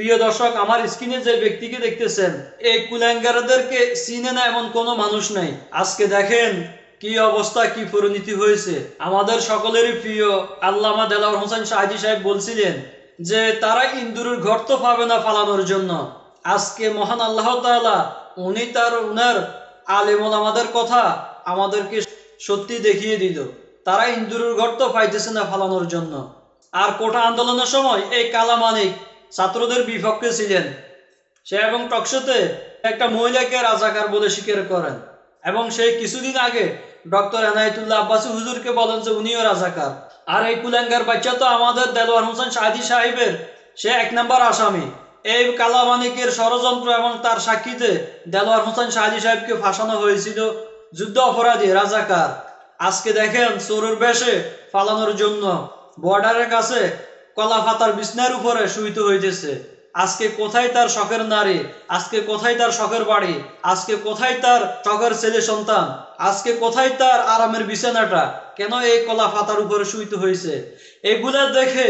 প্রিয় দর্শক, আমার স্ক্রিনে যে ব্যক্তিকে দেখতেছেন, এই কুলাঙ্গারদেরকে চিনে না এমন কোনো মানুষ নাই। আজকে দেখেন কি অবস্থা, কি পরিণতি হয়েছে। আমাদের সকলেরই প্রিয় আল্লামা দেলাওয়ার হোসেন সাঈদী সাহেব বলছিলেন যে তারা ইন্দুরের গর্ত পাবে না ফালানোর জন্য। আজকে মহান আল্লাহ তাআলা উনি উনার আলেম ওলামাদের কথা আমাদেরকে সত্যি দেখিয়ে দিল। তারা ইন্দুরের গর্ত পাইতেছে না ফালানোর জন্য। আর কোটা আন্দোলনের সময় এই কালা মানিক ছাত্রদের বিপক্ষে ছিলেন। সে এবং টকশোতে একটা মহিলাকে রাজাকার বলে স্বীকার করেন, এবং সেই কিছুদিন আগে ডক্টর এনায়েতুল্লাহ আব্বাসী হুজুরকে বলেন যে উনিও রাজাকার। আর এই কুলাঙ্গার বাচ্চা তো আমাদের দেলোয়ার হোসেন সাঈদী সাহেবের সে 1 নম্বর আসামি। এই কালা মানিকের ষড়যন্ত্র এবং তার সাক্ষীতে দেলোয়ার হোসেন সাঈদী সাহেবকে ফাঁসানো হয়েছিল যুদ্ধ অপরাধী, রাজাকার। আজকে দেখেন চোরের বেশে ফালানোর জন্য বর্ডারের কাছে কলা পাতার বিছনার উপরে শুইত হইতেছে। আজকে কোথায় তার শখের নারী, আজকে কোথায় তার শখের বাড়ি, আজকে কোথায় তার শখের ছেলে সন্তান, আজকে কোথায় তার আরামের বিছানাটা? কেন এই কলা পাতার উপরে শুইতে হয়েছে? এগুলা দেখে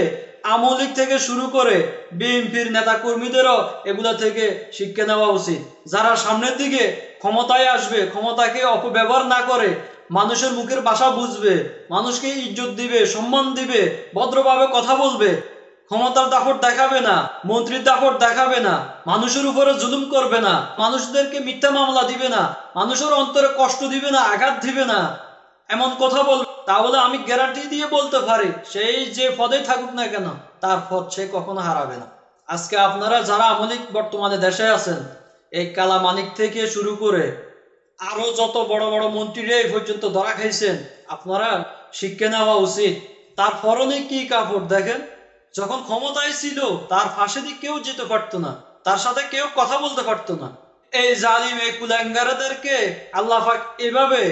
আওয়ামী লীগ থেকে শুরু করে বিএনপির নেতা কর্মীদেরও এগুলা থেকে শিক্ষা নেওয়া উচিত। যারা সামনের দিকে ক্ষমতায় আসবে, ক্ষমতাকে অপব্যবহার না করে মানুষের মুখের ভাষা বুঝবে, মানুষকে ইজ্জত দিবে, সম্মান দিবে, ভদ্রভাবে কথা বলবে, ক্ষমতার দাপট দেখাবে না, মন্ত্রীর দাপট দেখাবে না, মানুষের উপরে জুলুম করবে না, মানুষদেরকে মিথ্যা মামলা দিবে না, মানুষের অন্তরে কষ্ট দিবে না, আঘাত দিবে না, এমন কথা বলবে, তাহলে আমি গ্যারান্টি দিয়ে বলতে পারি সেই যে পদে থাকুক না কেন তার পদ সে কখনো হারাবে না। আজকে আপনারা যারা আওয়ামী লীগ বর্তমানে দেশে আছেন, এই কালা মানিক থেকে শুরু করে আরো যত বড় বড় মন্ত্রীরা এই পর্যন্ত ধরা খাইছেন, আপনারা শিক্ষা নেওয়া উচিত। তার পরনে কি কাপড় দেখেন। যখন ক্ষমতায় ছিল তার ফাঁসে দিয়ে কেউ যেতে পারতো না, তার সাথে কেউ কথা বলতে পারতো না। এই জালিম, এই কুলাঙ্গারদেরকে আল্লাহ পাক এভাবে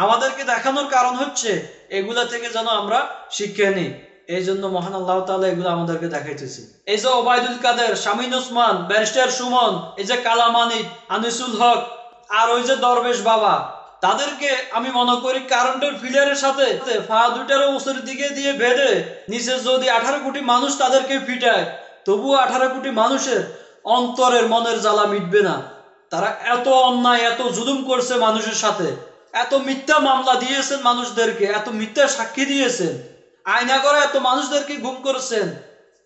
আমাদেরকে দেখানোর কারণ হচ্ছে এগুলা থেকে যেন আমরা শিক্ষা নিই। এই জন্য মহান আল্লাহ তাআলা এগুলো আমাদেরকে দেখাইতেছে। এই যে ওবায়দুল কাদের, শামীম ওসমান, ব্যারিস্টার সুমন, এই যে কালা মানিক, আনিসুল হক, আর ওই যে দরবেশ বাবা, তাদেরকে আমি মনে করি কারেন্টের ফিলারের সাথে পা দুটার উপরের দিকে দিয়ে বেঁধে নিচে যদি 18 কোটি মানুষ তাদেরকে পিটায়, তবুও 18 কোটি মানুষের অন্তরের মনের জ্বালা মিটবে না। তারা এত অন্যায়, এত জুলুম করছে মানুষের সাথে, এত মিথ্যা মামলা দিয়েছেন মানুষদেরকে, এত মিথ্যা সাক্ষী দিয়েছেন, আয়না করে এত মানুষদেরকে গুম করেছেন,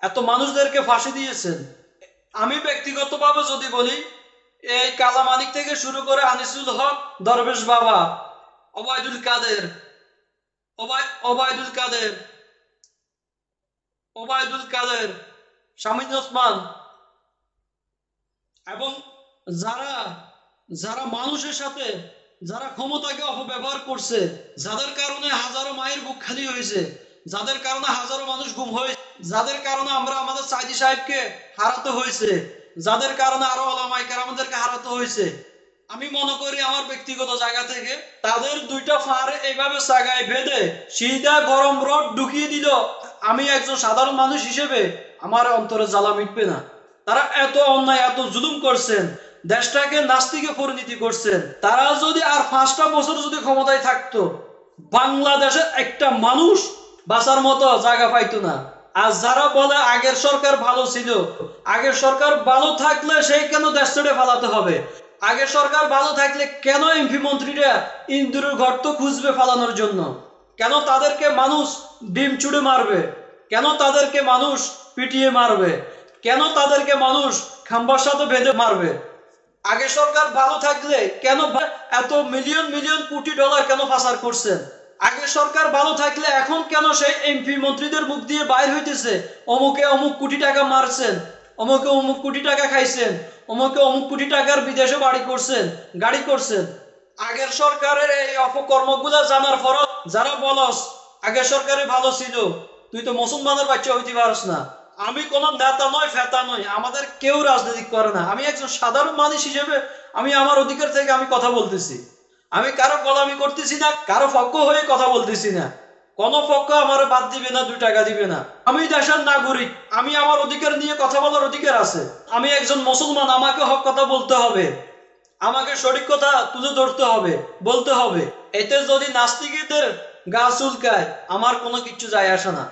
এত মানুষদেরকে ফাঁসি দিয়েছেন। আমি ব্যক্তিগতভাবে যদি বলি, এই কালা মানিক থেকে শুরু করে আনিসুল হক, দরবেশ বাবা, ওবায়দুল কাদের, ওবায়দুল কাদের, ওবায়দুল কাদের, শামীম ওসমান, এবং যারা যারা মানুষের সাথে, যারা ক্ষমতাকে অপব্যবহার করছে, যাদের কারণে হাজারো মায়ের বুক খালি হয়েছে, যাদের কারণে হাজারো মানুষ গুম হয়েছে, যাদের কারণে আমরা আমাদের সাঈদী সাহেবকে হারাতে হয়েছে, যাদের কারণে আরো ওলামায়ে কেরামদেরকে হারাতে হয়েছে, আমি মনে করি আমার ব্যক্তিগত জায়গা থেকে তাদের দুইটা ফাড়ে এইভাবে সাগায় বেঁধে সিধা গরম রড ঢুকিয়ে দিল, আমি একজন সাধারণ মানুষ হিসেবে আমার অন্তরে জ্বালা মিটবে না। তারা এত অন্যায়, এত জুলুম করছেন, দেশটাকে নাস্তিকে পরিণতি করছেন। তারা যদি আর 5টা বছর যদি ক্ষমতায় থাকতো, বাংলাদেশের একটা মানুষ বাঁচার মতো জায়গা পাইতো না। আর যারা বলে আগের সরকার ভালো ছিল, আগের সরকার ভালো থাকলে সেই কেন দেশ ছেড়ে পালাতে হবে? আগের সরকার ভালো থাকলে কেন এমপি মন্ত্রীরা ইন্দুরের গর্ত খুঁজবে ফালানোর জন্য? কেন তাদেরকে মানুষ ডিম চুড়ে মারবে? কেন তাদেরকে মানুষ পিটিয়ে মারবে? কেন তাদেরকে মানুষ খাম্বার সাথে বেঁধে মারবে? আগে সরকার ভালো থাকলে কেন এত মিলিয়ন মিলিয়ন কোটি ডলার কেন পাচার করছেন? আগে সরকার ভালো থাকলে এখন কেন সেই এমপি মন্ত্রীদের মুখ দিয়ে বাইর হইতেছে অমুকে অমুক কোটি টাকা মারছেন, অমুকে অমুক কোটি টাকা খাইছেন, অমুকে অমুক কোটি টাকার বিদেশে বাড়ি করছেন, গাড়ি করছেন? আগের সরকারের এই অপকর্মগুলা জানার পরও যারা বলস আগের সরকারে ভালো ছিল, তুই তো মুসলমানের বাচ্চা হইতে পারস না। আমি কোন নেতা নয়, ফেতা নয়, আমাদের কেউ রাজনীতি করে না। আমি একজন সাধারণ মানুষ হিসেবে আমি আমার অধিকার থেকে আমি কথা বলতেছি। আমি কারো গোলামি করতেছি না, কারো পক্ষ হয়ে কথা বলতেছি না। কোন পক্ষ আমার বাদ দিবে না, 2 টাকা দিবে না। আমি দেশের নাগরিক, আমি আমার অধিকার নিয়ে কথা বলার অধিকার আছে। আমি একজন মুসলমান, আমাকে হক কথা বলতে হবে, আমাকে সঠিক কথা তুলে ধরতে হবে, বলতে হবে। এতে যদি নাস্তিকদের গা চুলকায় আমার কোনো কিছু যায় আসে না।